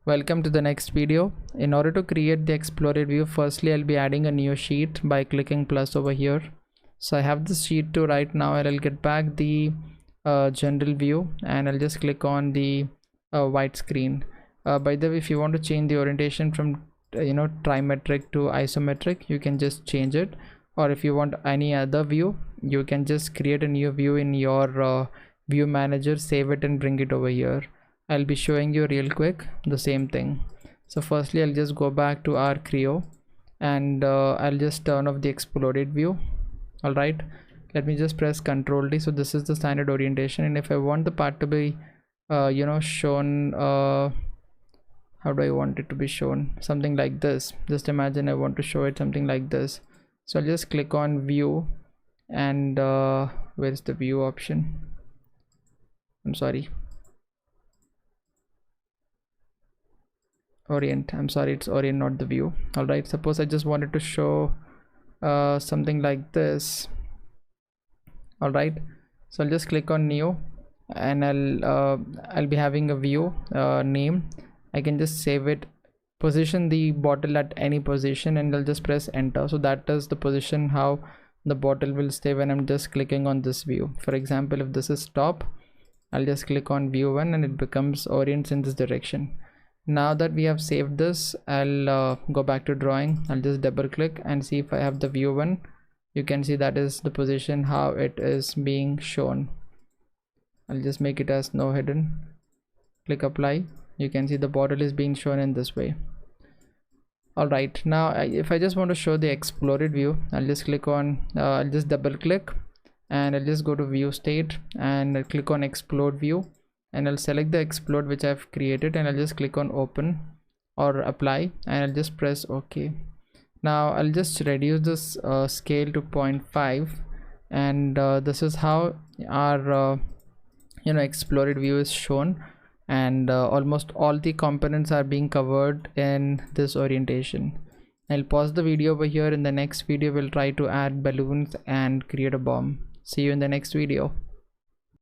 Welcome to the next video. In order to create the exploded view, firstly I'll be adding a new sheet by clicking plus over here. So I have this sheet 2 right now, and I'll get back the general view, and I'll just click on the white screen. By the way, if you want to change the orientation from trimetric to isometric, you can just change it, or if you want any other view, you can just create a new view in your view manager, save it and bring it over here. I'll be showing you real quick the same thing. So firstly I'll just go back to our Creo, and I'll just turn off the exploded view. All right, let me just press Ctrl D. So this is the standard orientation, and if I want the part to be shown, how do I want it to be shown? Something like this. Just imagine I want to show it something like this. So I'll just click on view, and where's the view option? I'm sorry, orient. I'm sorry, it's orient, not the view. All right, suppose I just wanted to show something like this. All right, so I'll just click on new, and I'll be having a view name. I can just save it, position the bottle at any position, and I'll just press enter. So that is the position how the bottle will stay when I'm just clicking on this view. For example, if this is top, I'll just click on view 1 and it becomes orients in this direction. Now that we have saved this, I'll go back to drawing. I'll just double click and see if I have the view 1. You can see that is the position how it is being shown. I'll just make it as no hidden. Click apply. You can see the bottle is being shown in this way. All right, now if I just want to show the exploded view, I'll just click on I'll just double click, and I'll just go to view state and I'll click on explode view, and I'll select the explode which I've created, and I'll just click on open or apply, and I'll just press OK. Now I'll just reduce this scale to 0.5, and this is how our exploded view is shown, and almost all the components are being covered in this orientation. I'll pause the video over here. In the next video we'll try to add balloons and create a bomb. See you in the next video.